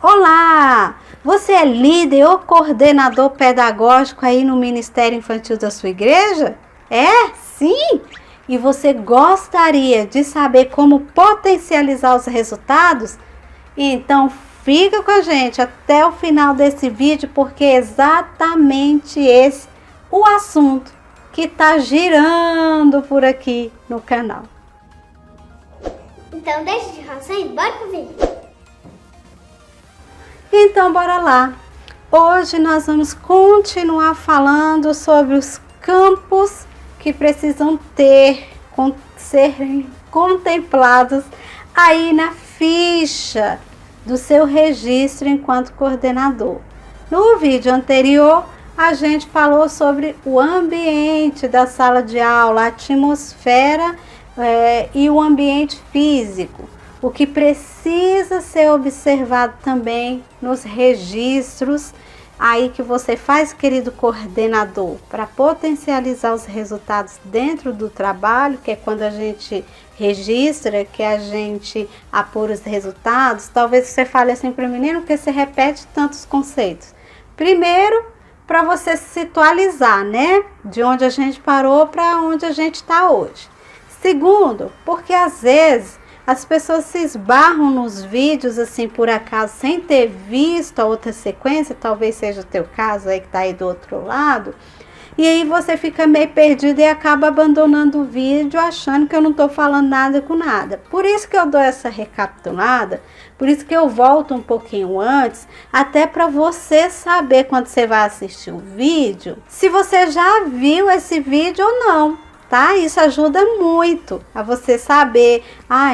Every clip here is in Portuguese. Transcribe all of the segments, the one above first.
Olá! Você é líder ou coordenador pedagógico aí no Ministério Infantil da sua igreja? É? Sim? E você gostaria de saber como potencializar os resultados? Então fica com a gente até o final desse vídeo, porque é exatamente esse o assunto que está girando por aqui no canal. Então deixa de enrolação e bora pro vídeo. Então bora lá. Hoje nós vamos continuar falando sobre os campos que precisam serem contemplados aí na ficha do seu registro enquanto coordenador. No vídeo anterior, a gente falou sobre o ambiente da sala de aula, a atmosfera e o ambiente físico. O que precisa ser observado também nos registros aí que você faz, querido coordenador, para potencializar os resultados dentro do trabalho, que é quando a gente registra, que a gente apura os resultados. Talvez você fale assim para o menino, porque você repete tantos conceitos. Primeiro, para você se situalizar, né? De onde a gente parou para onde a gente está hoje. Segundo, porque às vezes as pessoas se esbarram nos vídeos assim por acaso, sem ter visto a outra sequência, talvez seja o teu caso aí que tá aí do outro lado, e aí você fica meio perdido e acaba abandonando o vídeo achando que eu não tô falando nada com nada. Por isso que eu dou essa recapitulada, por isso que eu volto um pouquinho antes, até para você saber quando você vai assistir o vídeo, se você já viu esse vídeo ou não. Tá? Isso ajuda muito a você saber,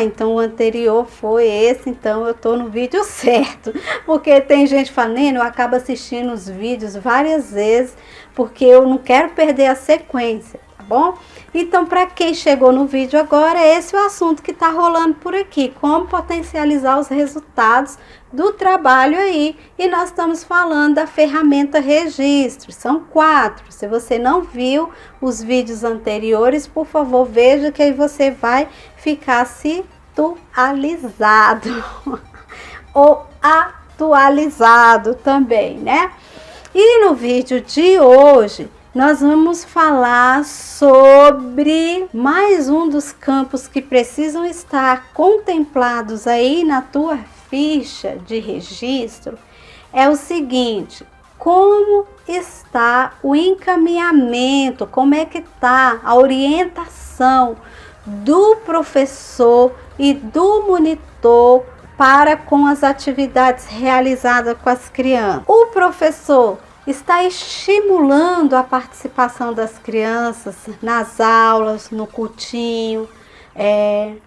então o anterior foi esse, então eu tô no vídeo certo. Porque tem gente falando, eu acabo assistindo os vídeos várias vezes, porque eu não quero perder a sequência, tá bom? Então, para quem chegou no vídeo agora, esse é o assunto que tá rolando por aqui, como potencializar os resultados do trabalho aí. E nós estamos falando da ferramenta registro, são 4. Se você não viu os vídeos anteriores, por favor, veja que aí você vai ficar situalizado ou atualizado também, né? E no vídeo de hoje, nós vamos falar sobre mais um dos campos que precisam estar contemplados aí na tua ficha de registro. É o seguinte: como está o encaminhamento, como é que está a orientação do professor e do monitor para com as atividades realizadas com as crianças. O professor está estimulando a participação das crianças nas aulas, no cultinho,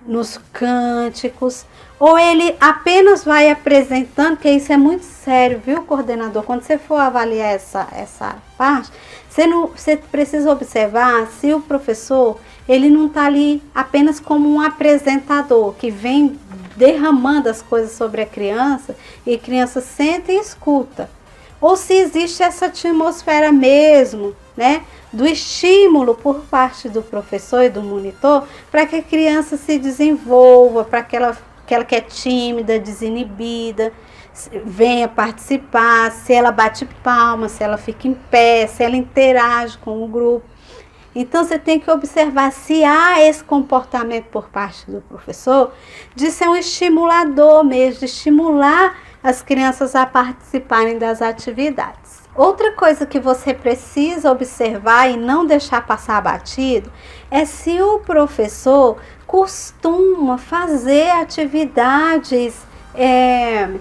nos cânticos, ou ele apenas vai apresentando, que isso é muito sério, viu, coordenador? Quando você for avaliar essa parte, você precisa observar se o professor, ele não está ali apenas como um apresentador, que vem derramando as coisas sobre a criança, e a criança senta e escuta. Ou se existe essa atmosfera mesmo, né, do estímulo por parte do professor e do monitor para que a criança se desenvolva, para aquela que é tímida, desinibida, venha participar, se ela bate palma, se ela fica em pé, se ela interage com o grupo. Então você tem que observar se há esse comportamento por parte do professor de ser um estimulador mesmo, de estimular as crianças a participarem das atividades. Outra coisa que você precisa observar e não deixar passar batido é se o professor costuma fazer atividades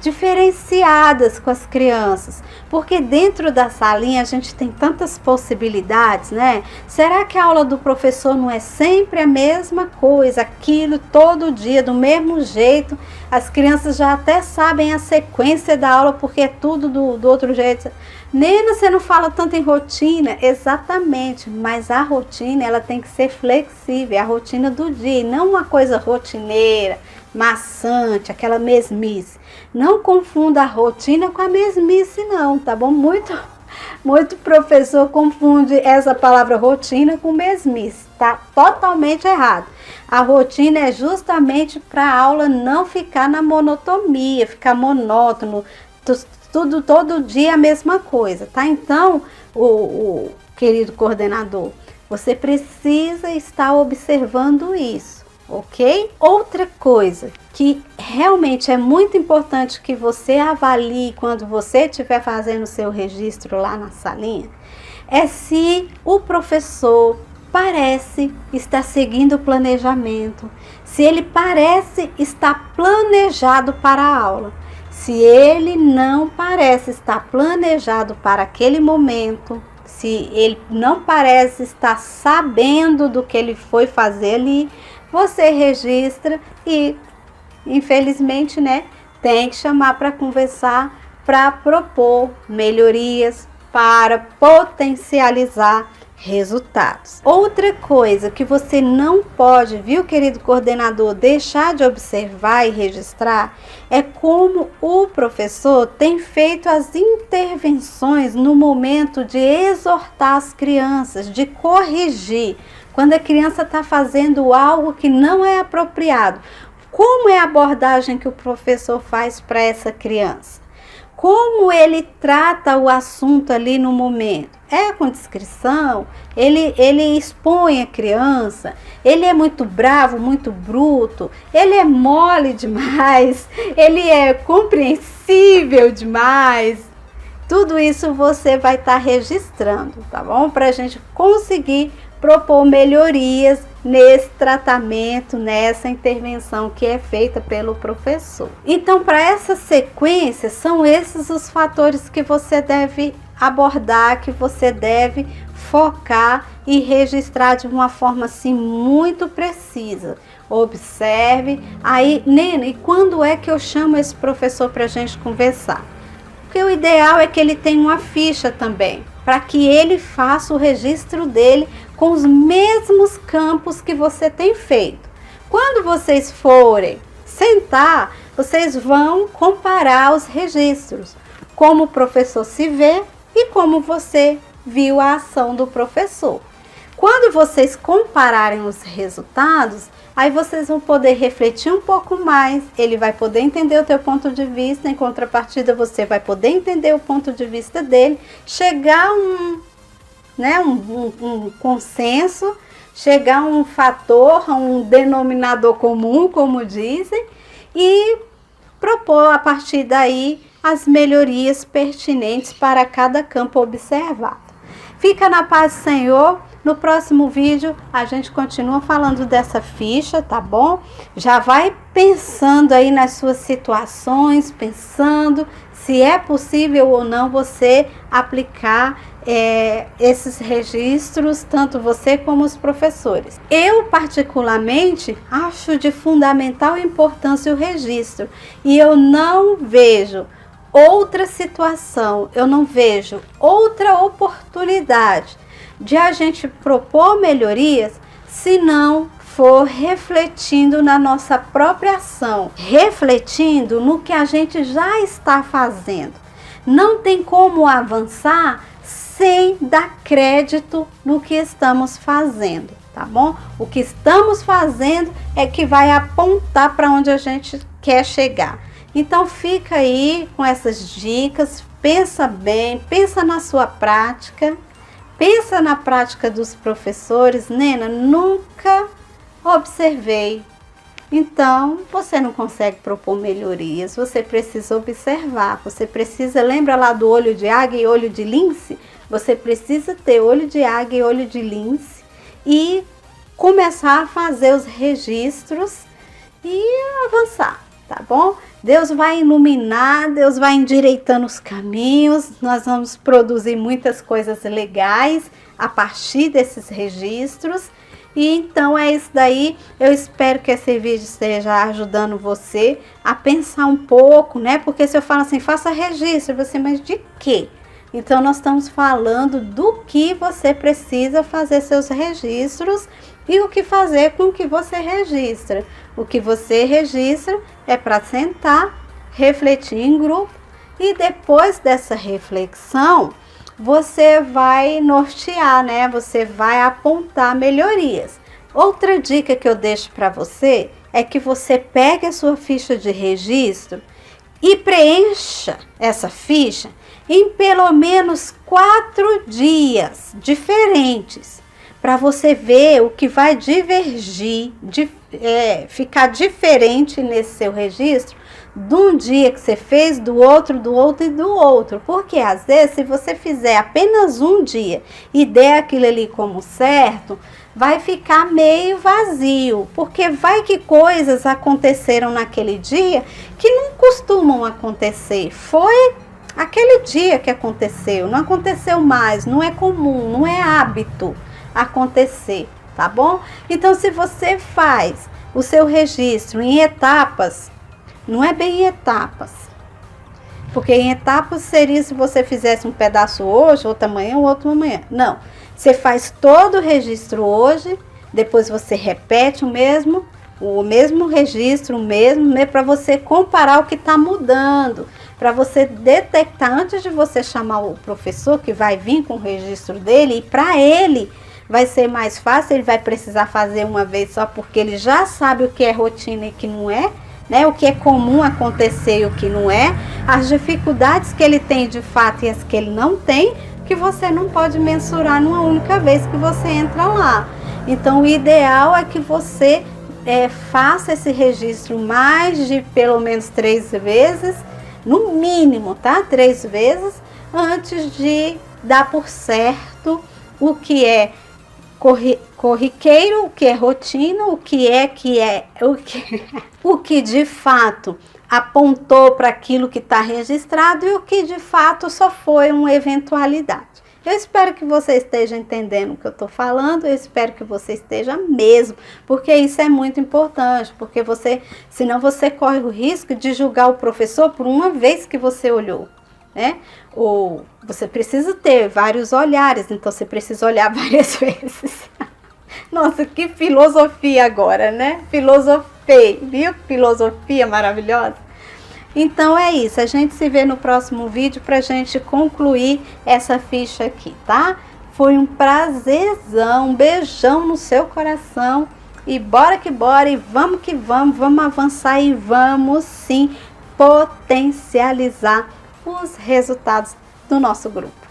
diferenciadas com as crianças, porque dentro da salinha a gente tem tantas possibilidades, né? Será que a aula do professor não é sempre a mesma coisa, aquilo todo dia, do mesmo jeito? As crianças já até sabem a sequência da aula, porque é tudo do outro jeito. Nena, você não fala tanto em rotina? Exatamente, mas a rotina ela tem que ser flexível, é a rotina do dia, e não uma coisa rotineira, maçante, aquela mesmice. Não confunda a rotina com a mesmice não, tá bom? Muito professor confunde essa palavra rotina com mesmice, tá totalmente errado. A rotina é justamente para a aula não ficar na monotonia, ficar monótono, todo dia a mesma coisa, tá? Então, o querido coordenador, você precisa estar observando isso, ok? Outra coisa que realmente é muito importante que você avalie quando você estiver fazendo o seu registro lá na salinha, é se o professor parece estar seguindo o planejamento, se ele parece estar planejado para a aula. Se ele não parece estar planejado para aquele momento, se ele não parece estar sabendo do que ele foi fazer ali, você registra e, infelizmente, né, tem que chamar para conversar, para propor melhorias, para potencializar resultados. Outra coisa que você não pode, viu, querido coordenador, deixar de observar e registrar é como o professor tem feito as intervenções no momento de exortar as crianças, de corrigir, quando a criança está fazendo algo que não é apropriado. Como é a abordagem que o professor faz para essa criança? Como ele trata o assunto ali no momento? É com discrição? Ele expõe a criança? Ele é muito bravo, muito bruto? Ele é mole demais? Ele é compreensível demais? Tudo isso você vai estar registrando, tá bom? Para a gente conseguir propor melhorias nesse tratamento, nessa intervenção que é feita pelo professor. Então, para essa sequência, são esses os fatores que você deve abordar, que você deve focar e registrar de uma forma assim muito precisa. Observe. Aí, Nena, e quando é que eu chamo esse professor para a gente conversar? Porque o ideal é que ele tenha uma ficha também, para que ele faça o registro dele com os mesmos campos que você tem feito. Quando vocês forem sentar, vocês vão comparar os registros, como o professor se vê e como você viu a ação do professor. Quando vocês compararem os resultados, aí vocês vão poder refletir um pouco mais, ele vai poder entender o teu ponto de vista, em contrapartida você vai poder entender o ponto de vista dele, chegar a um consenso, chegar a um fator, a um denominador comum, como dizem, e propor a partir daí as melhorias pertinentes para cada campo observado. Fica na paz do Senhor. No próximo vídeo a gente continua falando dessa ficha, tá bom? Já vai pensando aí nas suas situações, pensando se é possível ou não você aplicar esses registros, tanto você como os professores. Eu particularmente acho de fundamental importância o registro e eu não vejo outra situação, eu não vejo outra oportunidade de a gente propor melhorias se não for refletindo na nossa própria ação, refletindo no que a gente já está fazendo. Não tem como avançar sem dar crédito no que estamos fazendo, tá bom? O que estamos fazendo é que vai apontar para onde a gente quer chegar. Então fica aí com essas dicas, pensa bem, pensa na sua prática, pensa na prática dos professores. Nena, nunca observei. Então, você não consegue propor melhorias, você precisa observar, você precisa, lembra lá do olho de águia e olho de lince? Você precisa ter olho de águia e olho de lince e começar a fazer os registros e avançar, tá bom? Deus vai iluminar, Deus vai endireitando os caminhos, nós vamos produzir muitas coisas legais a partir desses registros. E então é isso daí, eu espero que esse vídeo esteja ajudando você a pensar um pouco, né? Porque se eu falo assim, faça registro, você, mas de quê? Então nós estamos falando do que você precisa fazer seus registros e o que fazer com o que você registra. O que você registra é para sentar, refletir em grupo e depois dessa reflexão, você vai nortear, né? Você vai apontar melhorias. Outra dica que eu deixo para você é que você pegue a sua ficha de registro e preencha essa ficha em pelo menos 4 dias diferentes, para você ver o que vai divergir, ficar diferente nesse seu registro de um dia que você fez, do outro e do outro. Porque às vezes, se você fizer apenas um dia e der aquilo ali como certo, vai ficar meio vazio, porque vai que coisas aconteceram naquele dia que não costumam acontecer. Foi aquele dia que aconteceu, não aconteceu mais, não é comum, não é hábito acontecer, tá bom? Então, se você faz o seu registro em etapas, não é bem em etapas, porque em etapas seria se você fizesse um pedaço hoje, outro amanhã, outro amanhã. Não, você faz todo o registro hoje, depois você repete o mesmo registro, para você comparar o que está mudando, para você detectar antes de você chamar o professor que vai vir com o registro dele, e para ele vai ser mais fácil, ele vai precisar fazer uma vez só, porque ele já sabe o que é rotina e o que não é, né? O que é comum acontecer e o que não é, as dificuldades que ele tem de fato e as que ele não tem, que você não pode mensurar numa única vez que você entra lá. Então, o ideal é que você faça esse registro mais de pelo menos 3 vezes, no mínimo, tá? 3 vezes, antes de dar por certo o que é corriqueiro, o que é rotina, o que de fato apontou para aquilo que está registrado e o que de fato só foi uma eventualidade. Eu espero que você esteja entendendo o que eu estou falando, eu espero que você esteja mesmo, porque isso é muito importante, porque senão você corre o risco de julgar o professor por uma vez que você olhou, né? Ou você precisa ter vários olhares, então você precisa olhar várias vezes. Nossa, que filosofia agora, né? Filosofei, viu? Filosofia maravilhosa. Então é isso, a gente se vê no próximo vídeo pra gente concluir essa ficha aqui, tá? Foi um prazerzão, um beijão no seu coração e bora que bora e vamos que vamos avançar e vamos sim potencializar os resultados do nosso grupo.